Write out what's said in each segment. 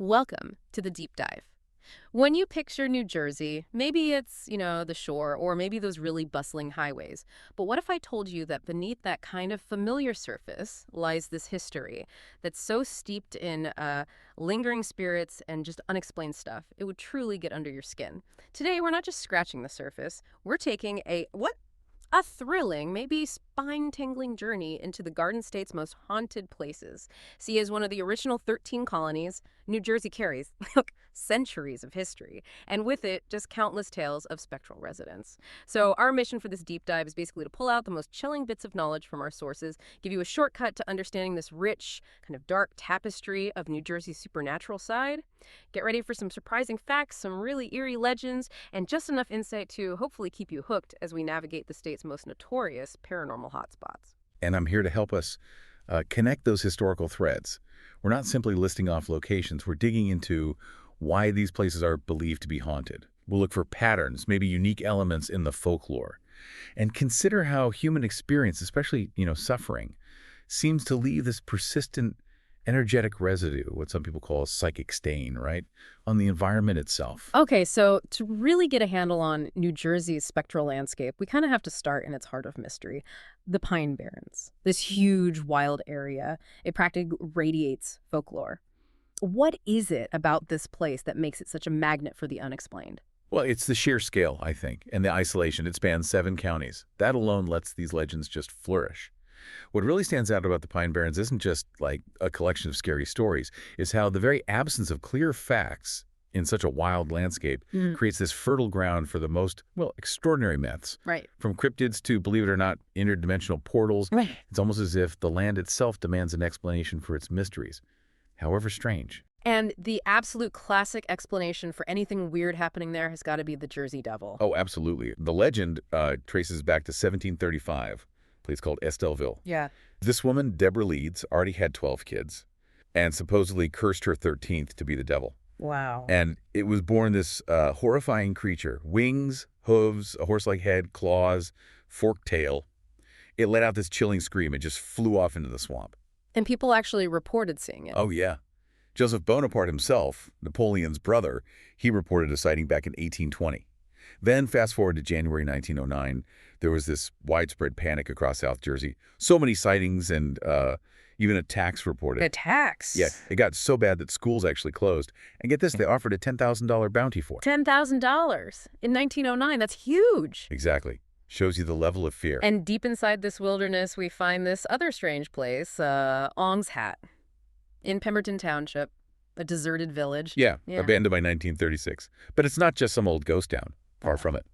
Welcome to the deep dive. When you picture New Jersey, maybe it's, the shore or maybe those really bustling highways. But what if I told you that beneath that kind of familiar surface lies this history that's so steeped in lingering spirits and just unexplained stuff, it would truly get under your skin. Today, we're not just scratching the surface. We're taking a thrilling, maybe spine-tingling journey into the Garden State's most haunted places. See, as one of the original 13 colonies, New Jersey carries centuries of history, and with it, just countless tales of spectral residents. So our mission for this deep dive is basically to pull out the most chilling bits of knowledge from our sources, give you a shortcut to understanding this rich, kind of dark tapestry of New Jersey's supernatural side. Get ready for some surprising facts, some really eerie legends, and just enough insight to hopefully keep you hooked as we navigate the state's most notorious paranormal hotspots. And I'm here to help us connect those historical threads. We're not simply listing off locations. We're digging into why these places are believed to be haunted. We'll look for patterns, maybe unique elements in the folklore, and consider how human experience, especially, suffering, seems to leave this persistent energetic residue, what some people call a psychic stain, right, on the environment itself. Okay, so to really get a handle on New Jersey's spectral landscape, we kind of have to start in its heart of mystery, the Pine Barrens, this huge, wild area. It practically radiates folklore. What is it about this place that makes it such a magnet for the unexplained? Well, it's the sheer scale, I think, and the isolation. It spans 7 counties. That alone lets these legends just flourish. What really stands out about the Pine Barrens isn't just like a collection of scary stories, is how the very absence of clear facts in such a wild landscape creates this fertile ground for the most, extraordinary myths. Right. From cryptids to, believe it or not, interdimensional portals. Right. It's almost as if the land itself demands an explanation for its mysteries, however strange. And the absolute classic explanation for anything weird happening there has got to be the Jersey Devil. Oh, absolutely. The legend traces back to 1735. Place called Estelville. Yeah. This woman, Deborah Leeds, already had 12 kids and supposedly cursed her 13th to be the devil. Wow. And it was born this horrifying creature. Wings, hooves, a horse-like head, claws, forked tail. It let out this chilling scream. It just flew off into the swamp. And people actually reported seeing it. Oh, yeah. Joseph Bonaparte himself, Napoleon's brother, he reported a sighting back in 1820. Then, fast forward to January 1909, there was this widespread panic across South Jersey. So many sightings and even attacks reported. Attacks? Yeah, it got so bad that schools actually closed. And get this, they offered a $10,000 bounty for it. $10,000 in 1909. That's huge. Exactly. Shows you the level of fear. And deep inside this wilderness, we find this other strange place, Ong's Hat, in Pemberton Township, a deserted village. Yeah, abandoned by 1936. But it's not just some old ghost town. Far from it.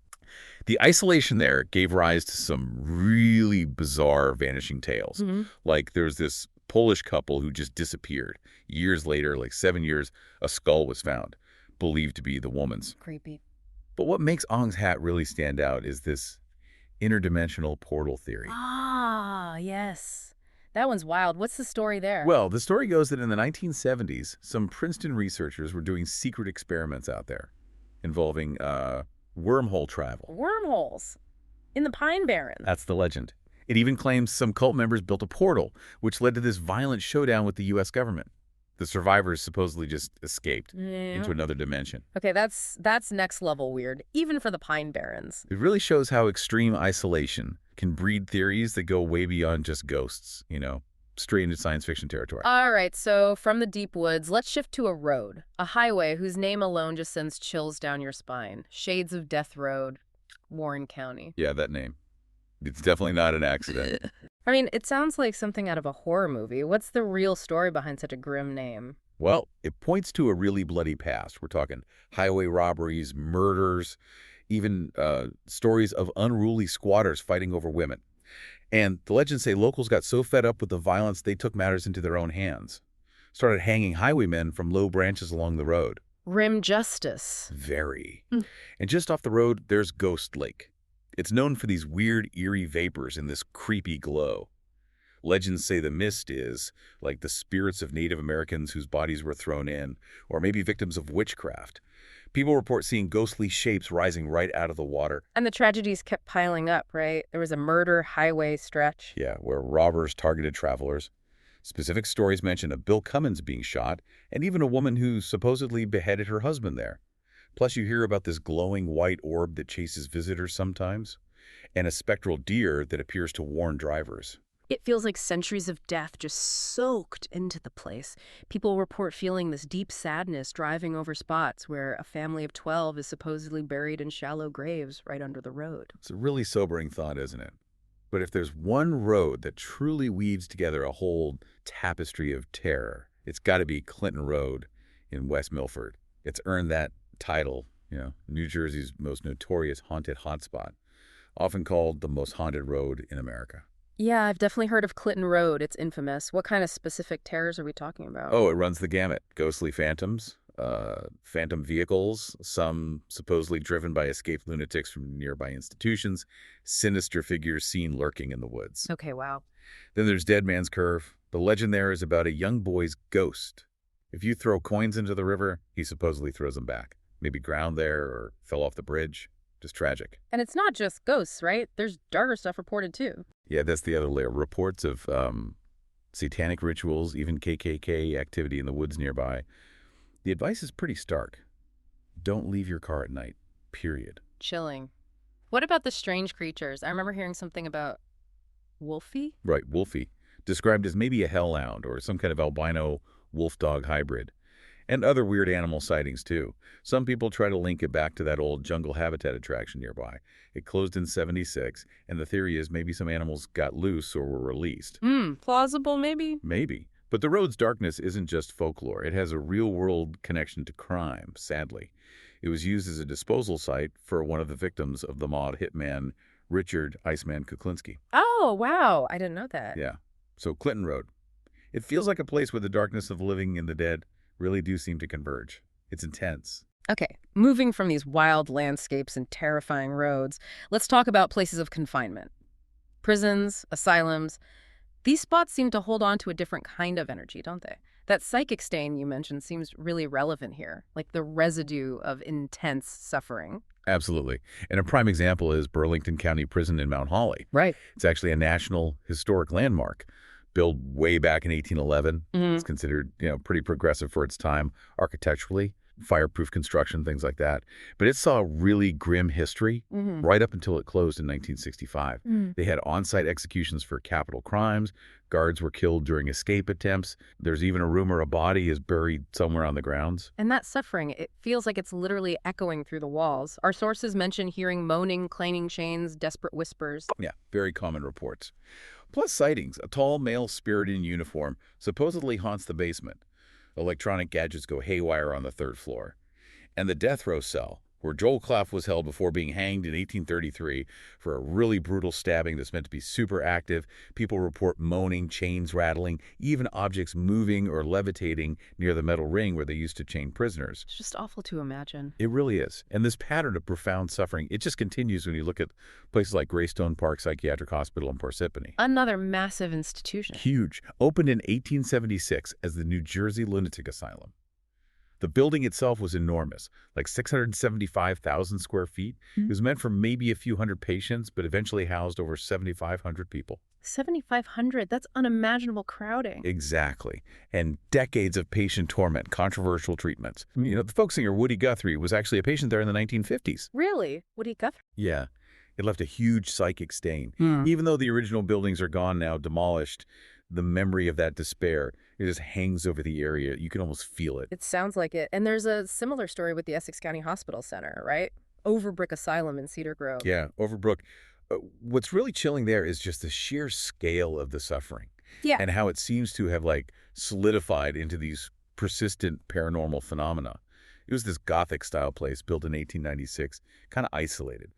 The isolation there gave rise to some really bizarre vanishing tales. Like there's this Polish couple who just disappeared. Years later, like 7 years, a skull was found, believed to be the woman's. Creepy. But what makes Ong's Hat really stand out is this interdimensional portal theory. Ah, yes. That one's wild. What's the story there? Well, the story goes that in the 1970s, some Princeton researchers were doing secret experiments out there involving wormhole travel. Wormholes in the Pine Barrens. That's the legend. It even claims some cult members built a portal, which led to this violent showdown with the U.S. government. The survivors supposedly just escaped into another dimension. Okay, that's next level weird, even for the Pine Barrens. It really shows how extreme isolation can breed theories that go way beyond just ghosts, straight into science fiction territory. All right, so from the deep woods, let's shift to a road, a highway whose name alone just sends chills down your spine. Shades of Death Road, Warren County. Yeah, that name. It's definitely not an accident. I mean, it sounds like something out of a horror movie. What's the real story behind such a grim name? Well, it points to a really bloody past. We're talking highway robberies, murders, even stories of unruly squatters fighting over women. And the legends say locals got so fed up with the violence they took matters into their own hands. Started hanging highwaymen from low branches along the road. Grim justice. Very. And just off the road, there's Ghost Lake. It's known for these weird, eerie vapors and this creepy glow. Legends say the mist is like the spirits of Native Americans whose bodies were thrown in, or maybe victims of witchcraft. People report seeing ghostly shapes rising right out of the water. And the tragedies kept piling up, right? There was a murder highway stretch. Yeah, where robbers targeted travelers. Specific stories mention a Bill Cummins being shot, and even a woman who supposedly beheaded her husband there. Plus, you hear about this glowing white orb that chases visitors sometimes, and a spectral deer that appears to warn drivers. It feels like centuries of death just soaked into the place. People report feeling this deep sadness driving over spots where a family of 12 is supposedly buried in shallow graves right under the road. It's a really sobering thought, isn't it? But if there's one road that truly weaves together a whole tapestry of terror, it's got to be Clinton Road in West Milford. It's earned that title, New Jersey's most notorious haunted hotspot, often called the most haunted road in America. Yeah, I've definitely heard of Clinton Road. It's infamous. What kind of specific terrors are we talking about? Oh, it runs the gamut. Ghostly phantoms, phantom vehicles, some supposedly driven by escaped lunatics from nearby institutions, sinister figures seen lurking in the woods. Okay, wow. Then there's Dead Man's Curve. The legend there is about a young boy's ghost. If you throw coins into the river, he supposedly throws them back. Maybe drowned there or fell off the bridge. Just tragic. And it's not just ghosts, right? There's darker stuff reported too. Yeah, that's the other layer. Reports of satanic rituals, even KKK activity in the woods nearby. The advice is pretty stark. Don't leave your car at night, period. Chilling. What about the strange creatures? I remember hearing something about Wolfie? Right, Wolfie. Described as maybe a hellhound or some kind of albino wolf-dog hybrid. And other weird animal sightings, too. Some people try to link it back to that old jungle habitat attraction nearby. It closed in '76, and the theory is maybe some animals got loose or were released. Plausible, maybe? Maybe. But the road's darkness isn't just folklore. It has a real-world connection to crime, sadly. It was used as a disposal site for one of the victims of the mob hitman, Richard Iceman Kuklinski. Oh, wow. I didn't know that. Yeah. So Clinton Road. It feels like a place where the darkness of the living and the dead really do seem to converge. It's intense. Okay, moving from these wild landscapes and terrifying roads, let's talk about places of confinement. Prisons, asylums. These spots seem to hold on to a different kind of energy, don't they? That psychic stain you mentioned seems really relevant here, like the residue of intense suffering. Absolutely. And a prime example is Burlington County Prison in Mount Holly. Right. It's actually a national historic landmark. Built way back in 1811. It's considered, pretty progressive for its time architecturally, fireproof construction, things like that. But it saw a really grim history right up until it closed in 1965. They had on-site executions for capital crimes. Guards were killed during escape attempts. There's even a rumor a body is buried somewhere on the grounds. And that suffering, it feels like it's literally echoing through the walls. Our sources mention hearing moaning, clanging chains, desperate whispers. Yeah, very common reports. Plus sightings. A tall male spirit in uniform supposedly haunts the basement. Electronic gadgets go haywire on the third floor. And the death row cell, where Joel Klaff was held before being hanged in 1833 for a really brutal stabbing that's meant to be super active. People report moaning, chains rattling, even objects moving or levitating near the metal ring where they used to chain prisoners. It's just awful to imagine. It really is. And this pattern of profound suffering, it just continues when you look at places like Greystone Park Psychiatric Hospital in Parsippany. Another massive institution. Huge. Opened in 1876 as the New Jersey Lunatic Asylum. The building itself was enormous, like 675,000 square feet. It was meant for maybe a few hundred patients, but eventually housed over 7,500 people. 7,500? That's unimaginable crowding. Exactly. And decades of patient torment, controversial treatments. The folk singer Woody Guthrie was actually a patient there in the 1950s. Really? Woody Guthrie? Yeah. It left a huge psychic stain. Even though the original buildings are gone now, demolished, the memory of that despair, it just hangs over the area. You can almost feel it. It sounds like it. And there's a similar story with the Essex County Hospital Center, right? Overbrook Asylum in Cedar Grove. Yeah, Overbrook. What's really chilling there is just the sheer scale of the suffering. Yeah. And how it seems to have solidified into these persistent paranormal phenomena. It was this Gothic-style place built in 1896, kind of isolated,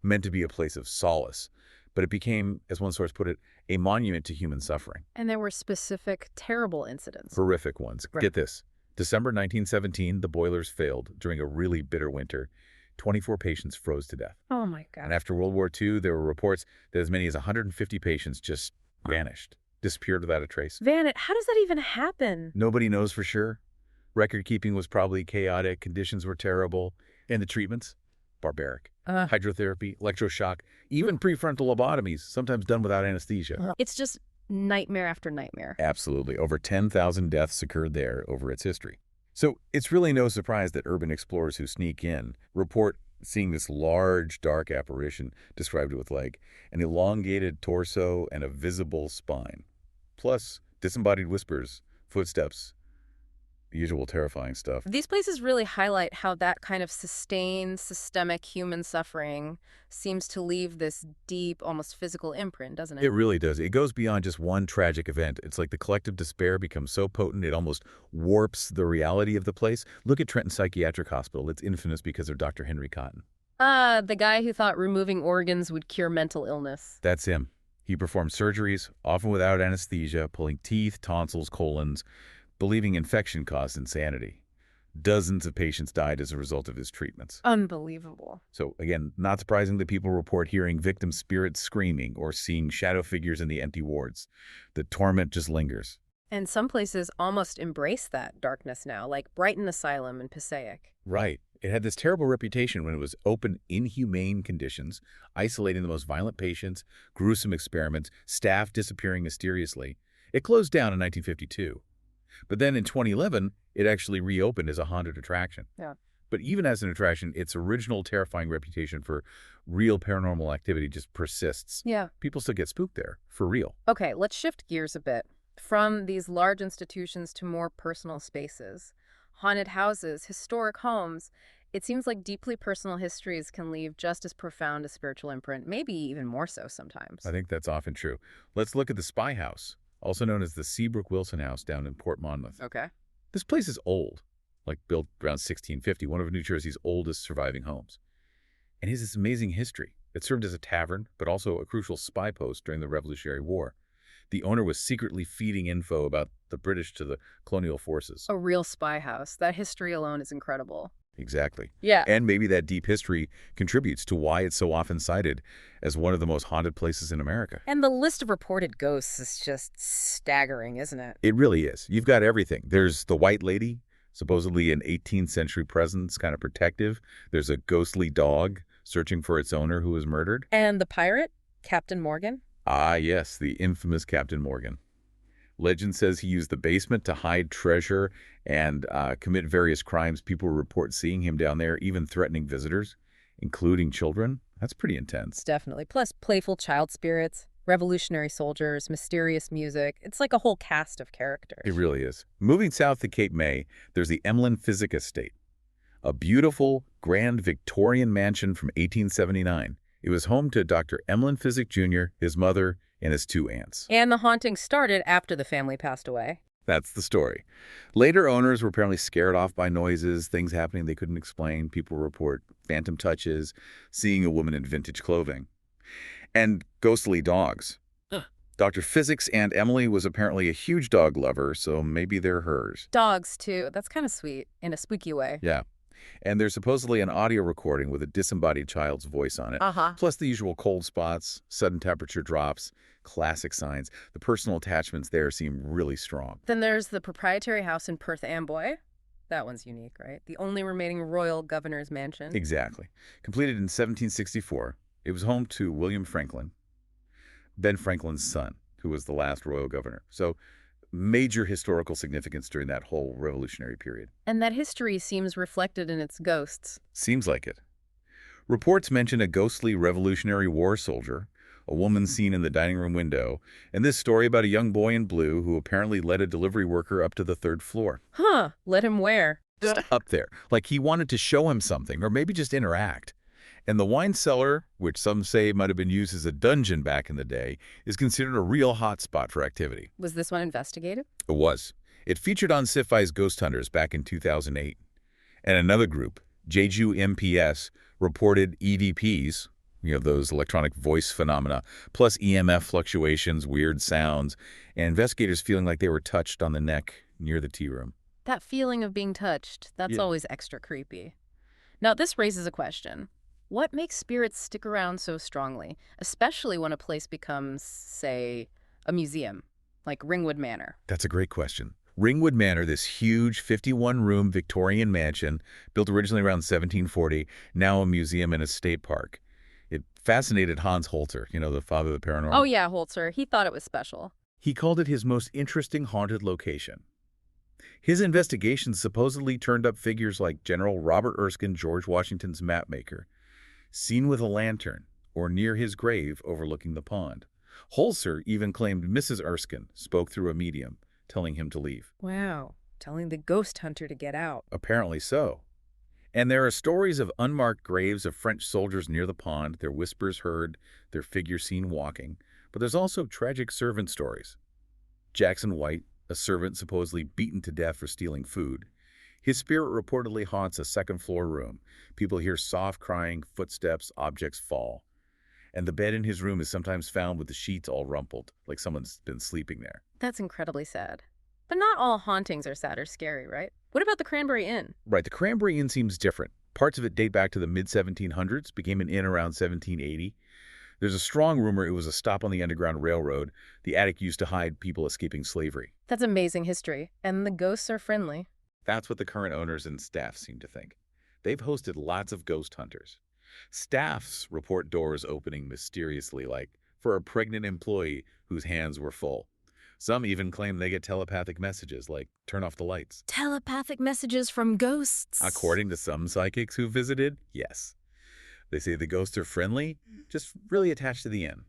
meant to be a place of solace. But it became, as one source put it, a monument to human suffering. And there were specific terrible incidents. Horrific ones. Right. Get this. December 1917, the boilers failed during a really bitter winter. 24 patients froze to death. Oh, my God. And after World War II, there were reports that as many as 150 patients just vanished, disappeared without a trace. How does that even happen? Nobody knows for sure. Record keeping was probably chaotic. Conditions were terrible. And the treatments? Barbaric. Hydrotherapy, electroshock, even prefrontal lobotomies, sometimes done without anesthesia. It's just Nightmare after nightmare. Absolutely. Over 10,000 deaths occurred there over its history. So it's really no surprise that urban explorers who sneak in report seeing this large, dark apparition described with like an elongated torso and a visible spine. Plus, disembodied whispers, footsteps, the usual terrifying stuff. These places really highlight how that kind of sustained, systemic human suffering seems to leave this deep, almost physical imprint, doesn't It it? really does. It goes beyond just one tragic event. It's like the collective despair becomes so potent it almost warps the reality of the place. Look at Trenton Psychiatric Hospital. It's infamous because of Dr. Henry Cotton. Ah, the guy who thought removing organs would cure mental illness. That's him. He performed surgeries, often without anesthesia, pulling teeth, tonsils, colons, believing infection caused insanity. Dozens of patients died as a result of his treatments. Unbelievable. So again, not surprising that people report hearing victim spirits screaming or seeing shadow figures in the empty wards. The torment just lingers. And some places almost embrace that darkness now, like Brighton Asylum in Passaic. Right. It had this terrible reputation when it was open inhumane conditions, isolating the most violent patients, gruesome experiments, staff disappearing mysteriously. It closed down in 1952. But then in 2011, it actually reopened as a haunted attraction. Yeah. But even as an attraction, its original terrifying reputation for real paranormal activity just persists. Yeah. People still get spooked there, for real. Okay, let's shift gears a bit. From these large institutions to more personal spaces. Haunted houses, historic homes. It seems like deeply personal histories can leave just as profound a spiritual imprint, maybe even more so sometimes. I think that's often true. Let's look at the Spy House, also known as the Seabrook Wilson House down in Port Monmouth. Okay. This place is old, like built around 1650, one of New Jersey's oldest surviving homes. And it has this amazing history. It served as a tavern, but also a crucial spy post during the Revolutionary War. The owner was secretly feeding info about the British to the colonial forces. A real spy house. That history alone is incredible. Exactly. Yeah. And maybe that deep history contributes to why it's so often cited as one of the most haunted places in America. And the list of reported ghosts is just staggering, isn't it? It really is. You've got everything. There's the White Lady, supposedly an 18th century presence, kind of protective. There's a ghostly dog searching for its owner who was murdered. And the pirate, Captain Morgan? Ah, yes, the infamous Captain Morgan. Legend says he used the basement to hide treasure and commit various crimes. People report seeing him down there, even threatening visitors, including children. That's pretty intense. Definitely. Plus playful child spirits, revolutionary soldiers, mysterious music. It's like a whole cast of characters. It really is. Moving south to Cape May, there's the Emlyn Physic Estate, a beautiful, grand Victorian mansion from 1879. It was home to Dr. Emlyn Physic Jr., his mother, and his two aunts. And the haunting started after the family passed away. That's the story. Later owners were apparently scared off by noises, things happening they couldn't explain. People report phantom touches, seeing a woman in vintage clothing, and ghostly dogs. Huh. Dr. Physics Aunt Emily was apparently a huge dog lover, so maybe they're hers. Dogs, too. That's kind of sweet, in a spooky way. Yeah. And there's supposedly an audio recording with a disembodied child's voice on it. Plus the usual cold spots, sudden temperature drops, classic signs. The personal attachments there seem really strong. Then there's the proprietary house in Perth Amboy. That one's unique, right? The only remaining royal governor's mansion. Exactly. Completed in 1764, it was home to William Franklin, Ben Franklin's son, who was the last royal governor. So major historical significance during that whole revolutionary period. And that history seems reflected in its ghosts. Seems like it. Reports mention a ghostly Revolutionary War soldier, a woman seen in the dining room window, and this story about a young boy in blue who apparently led a delivery worker up to the third floor. Huh, let him where? Just up there, like he wanted to show him something, or maybe just interact. And the wine cellar, which some say might have been used as a dungeon back in the day, is considered a real hot spot for activity. Was this one investigated? It was. It featured on Sci-Fi's Ghost Hunters back in 2008. And another group, Jeju MPS, reported EVPs, those electronic voice phenomena, plus EMF fluctuations, weird sounds, and investigators feeling like they were touched on the neck near the tea room. That feeling of being touched, that's Yeah. always extra creepy. Now, this raises a question. What makes spirits stick around so strongly, especially when a place becomes, say, a museum, like Ringwood Manor? That's a great question. Ringwood Manor, this huge 51-room Victorian mansion, built originally around 1740, now a museum and a state park. It fascinated Hans Holzer, the father of the paranormal. Oh, yeah, Holzer. He thought it was special. He called it his most interesting haunted location. His investigations supposedly turned up figures like General Robert Erskine, George Washington's mapmaker, seen with a lantern, or near his grave overlooking the pond. Holzer even claimed Mrs. Erskine spoke through a medium, telling him to leave. Wow, telling the ghost hunter to get out. Apparently so. And there are stories of unmarked graves of French soldiers near the pond, their whispers heard, their figures seen walking. But there's also tragic servant stories. Jackson White, a servant supposedly beaten to death for stealing food. His spirit reportedly haunts a second-floor room. People hear soft crying, footsteps, objects fall. And the bed in his room is sometimes found with the sheets all rumpled, like someone's been sleeping there. That's incredibly sad. But not all hauntings are sad or scary, right? What about the Cranberry Inn? Right, the Cranberry Inn seems different. Parts of it date back to the mid-1700s, became an inn around 1780. There's a strong rumor it was a stop on the Underground Railroad. The attic used to hide people escaping slavery. That's amazing history, and the ghosts are friendly. That's what the current owners and staff seem to think. They've hosted lots of ghost hunters. Staffs report doors opening mysteriously, like for a pregnant employee whose hands were full. Some even claim they get telepathic messages, like turn off the lights. Telepathic messages from ghosts. According to some psychics who visited, yes. They say the ghosts are friendly, just really attached to the inn.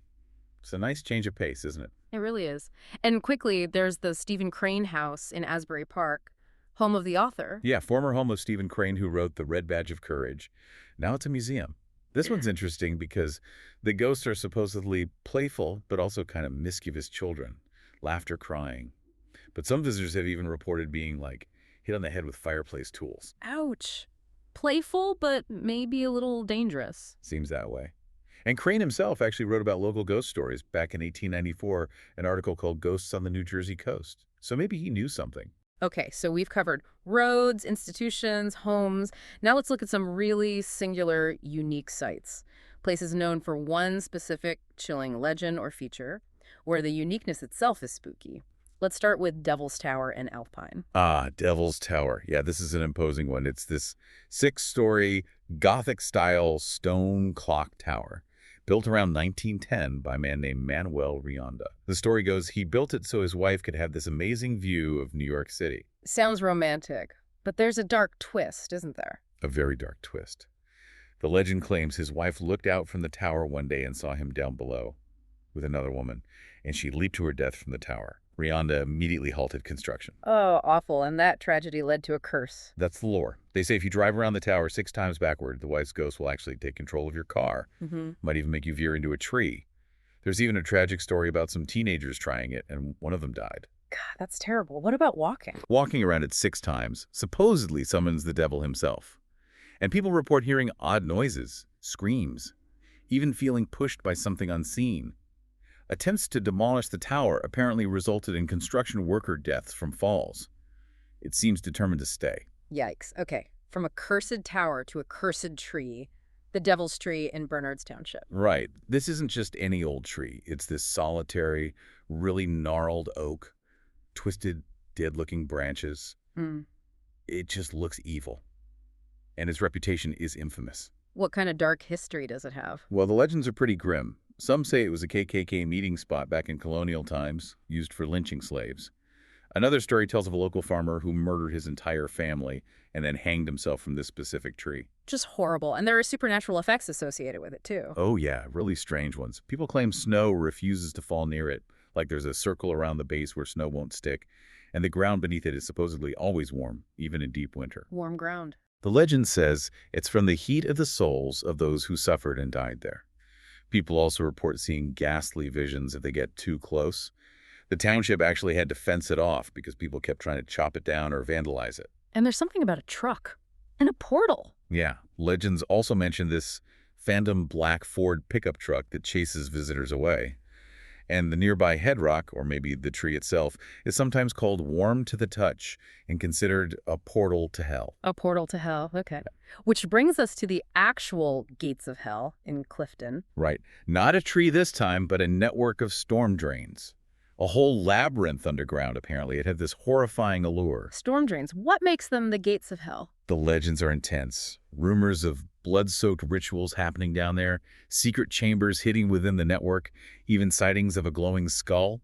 It's a nice change of pace, isn't it? It really is. And quickly, there's the Stephen Crane house in Asbury Park, home of the author. Yeah, former home of Stephen Crane, who wrote The Red Badge of Courage. Now it's a museum. This one's interesting because the ghosts are supposedly playful, but also kind of mischievous children. Laughter, crying. But some visitors have even reported being, like, hit on the head with fireplace tools. Ouch. Playful, but maybe a little dangerous. Seems that way. And Crane himself actually wrote about local ghost stories back in 1894, an article called Ghosts on the New Jersey Coast. So maybe he knew something. Okay, so we've covered roads, institutions, homes. Now let's look at some really singular, unique sites. Places known for one specific chilling legend or feature, where the uniqueness itself is spooky. Let's start with Devil's Tower in Alpine. Ah, Devil's Tower. Yeah, this is an imposing one. It's this 6-story, Gothic-style stone clock tower, built around 1910 by a man named Manuel Rionda. The story goes he built it so his wife could have this amazing view of New York City. Sounds romantic, but there's a dark twist, isn't there? A very dark twist. The legend claims his wife looked out from the tower one day and saw him down below with another woman, and she leaped to her death from the tower. Rionda immediately halted construction. Oh, awful, and that tragedy led to a curse. That's the lore. They say if you drive around the tower 6 times backward, the wife's ghost will actually take control of your car. Might even make you veer into a tree. There's even a tragic story about some teenagers trying it, and one of them died. God, that's terrible. What about walking? Walking around it 6 times supposedly summons the devil himself. And people report hearing odd noises, screams, even feeling pushed by something unseen. Attempts to demolish the tower apparently resulted in construction worker deaths from falls. It seems determined to stay. Yikes. Okay, from a cursed tower to a cursed tree, the Devil's Tree in Bernards Township. Right. This isn't just any old tree. It's this solitary, really gnarled oak, twisted, dead-looking branches. It just looks evil. And its reputation is infamous. What kind of dark history does it have? Well, the legends are pretty grim. Some say it was a KKK meeting spot back in colonial times, used for lynching slaves. Another story tells of a local farmer who murdered his entire family and then hanged himself from this specific tree. Just horrible. And there are supernatural effects associated with it, too. Oh, yeah, really strange ones. People claim snow refuses to fall near it, like there's a circle around the base where snow won't stick, and the ground beneath it is supposedly always warm, even in deep winter. Warm ground. The legend says it's from the heat of the souls of those who suffered and died there. People also report seeing ghastly visions if they get too close. The township actually had to fence it off because people kept trying to chop it down or vandalize it. And there's something about a truck and a portal. Yeah. Legends also mention this phantom black Ford pickup truck that chases visitors away. And the nearby head rock, or maybe the tree itself, is sometimes called warm to the touch and considered a portal to hell. A portal to hell, okay. Which brings us to the actual gates of hell in Clifton. Right. Not a tree this time, but a network of storm drains. A whole labyrinth underground, apparently. It had this horrifying allure. Storm drains. What makes them the gates of hell? The legends are intense. Rumors of blood-soaked rituals happening down there, secret chambers hidden within the network, even sightings of a glowing skull.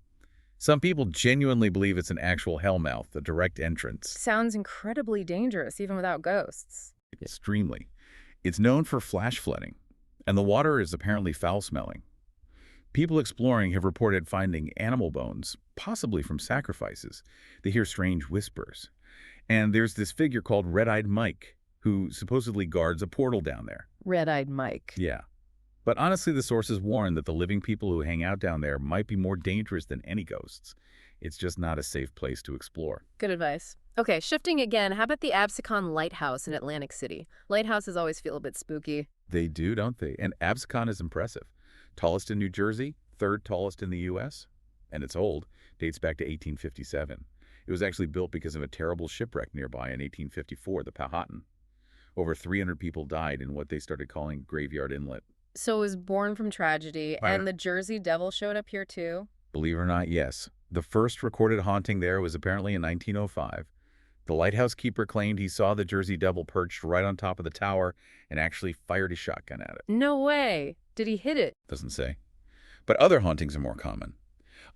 Some people genuinely believe it's an actual hellmouth, a direct entrance. Sounds incredibly dangerous, even without ghosts. Extremely. It's known for flash flooding, and the water is apparently foul-smelling. People exploring have reported finding animal bones, possibly from sacrifices. They hear strange whispers. And there's this figure called Red-Eyed Mike, who supposedly guards a portal down there. Red-eyed Mike. Yeah. But honestly, the sources warn that the living people who hang out down there might be more dangerous than any ghosts. It's just not a safe place to explore. Good advice. Okay, shifting again, how about the Absecon Lighthouse in Atlantic City? Lighthouses always feel a bit spooky. They do, don't they? And Absecon is impressive. Tallest in New Jersey, third tallest in the U.S., and it's old, dates back to 1857. It was actually built because of a terrible shipwreck nearby in 1854, the Powhatan. Over 300 people died in what they started calling Graveyard Inlet. So it was born from tragedy, Right. and the Jersey Devil showed up here too? Believe it or not, yes. The first recorded haunting there was apparently in 1905. The lighthouse keeper claimed he saw the Jersey Devil perched right on top of the tower and actually fired a shotgun at it. No way. Did he hit it? Doesn't say. But other hauntings are more common.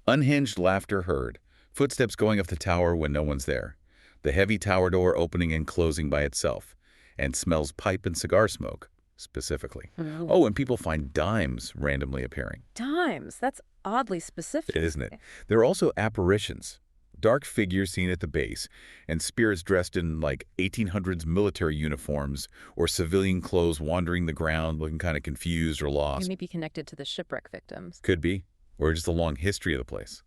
Unhinged laughter heard, footsteps going up the tower when no one's there, the heavy tower door opening and closing by itself, and smells pipe and cigar smoke, specifically. Oh, and people find dimes randomly appearing. Dimes. That's oddly specific. Isn't it? There are also apparitions, dark figures seen at the base, and spirits dressed in like 1800s military uniforms or civilian clothes wandering the ground looking kind of confused or It lost. may be connected to the shipwreck victims. Could be, or just a long history of the place.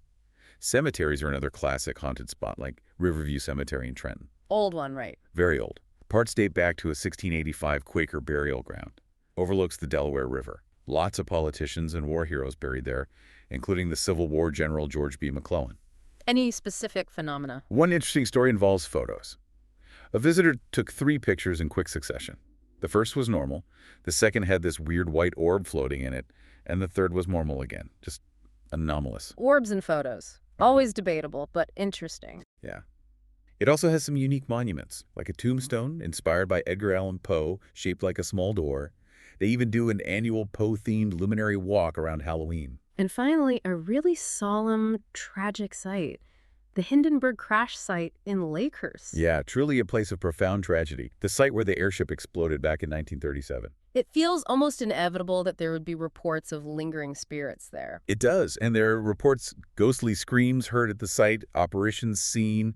Cemeteries are another classic haunted spot like Riverview Cemetery in Trenton. Old one, right? Very old. Parts date back to a 1685 Quaker burial ground. Overlooks the Delaware River. Lots of politicians and war heroes buried there, including the Civil War General George B. McClellan. Any specific phenomena? One interesting story involves photos. A visitor took 3 pictures in quick succession. The first was normal, the second had this weird white orb floating in it, and the third was normal again, just anomalous. Orbs and photos. Always debatable, but interesting. Yeah. It also has some unique monuments, like a tombstone inspired by Edgar Allan Poe, shaped like a small door. They even do an annual Poe-themed luminary walk around Halloween. And finally, a really solemn, tragic site. The Hindenburg crash site in Lakehurst. Yeah, truly a place of profound tragedy. The site where the airship exploded back in 1937. It feels almost inevitable that there would be reports of lingering spirits there. It does, and there are reports ghostly screams heard at the site, apparitions seen.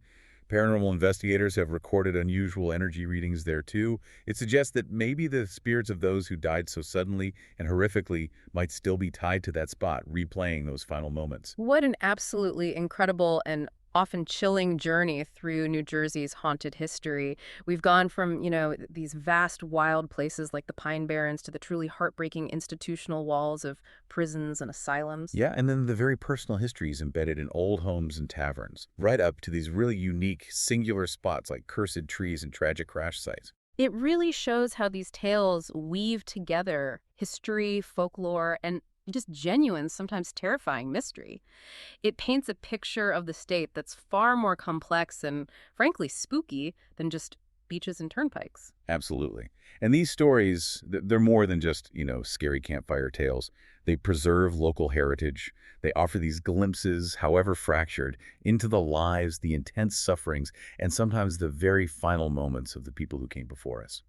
Paranormal investigators have recorded unusual energy readings there too. It suggests that maybe the spirits of those who died so suddenly and horrifically might still be tied to that spot, replaying those final moments. What an absolutely incredible and often chilling journey through New Jersey's haunted history. We've gone from, these vast, wild places like the Pine Barrens to the truly heartbreaking institutional walls of prisons and asylums. Yeah, and then the very personal histories embedded in old homes and taverns, right up to these really unique, singular spots like cursed trees and tragic crash sites. It really shows how these tales weave together history, folklore, and just genuine, sometimes terrifying mystery. It paints a picture of the state that's far more complex and, frankly, spooky than just beaches and turnpikes. Absolutely. And these stories, they're more than just, scary campfire tales. They preserve local heritage. They offer these glimpses, however fractured, into the lives, the intense sufferings, and sometimes the very final moments of the people who came before us.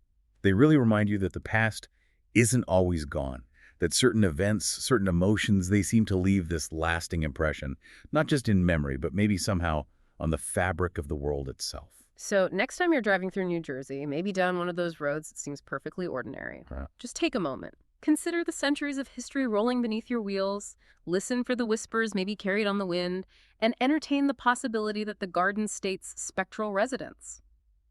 They really remind you that the past isn't always gone, that certain events, certain emotions, they seem to leave this lasting impression, not just in memory, but maybe somehow on the fabric of the world itself. So next time you're driving through New Jersey, maybe down one of those roads that seems perfectly ordinary, just take a moment. Consider the centuries of history rolling beneath your wheels, listen for the whispers maybe carried on the wind, and entertain the possibility that the Garden State's spectral residents,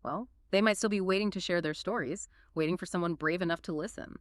well, they might still be waiting to share their stories, waiting for someone brave enough to listen.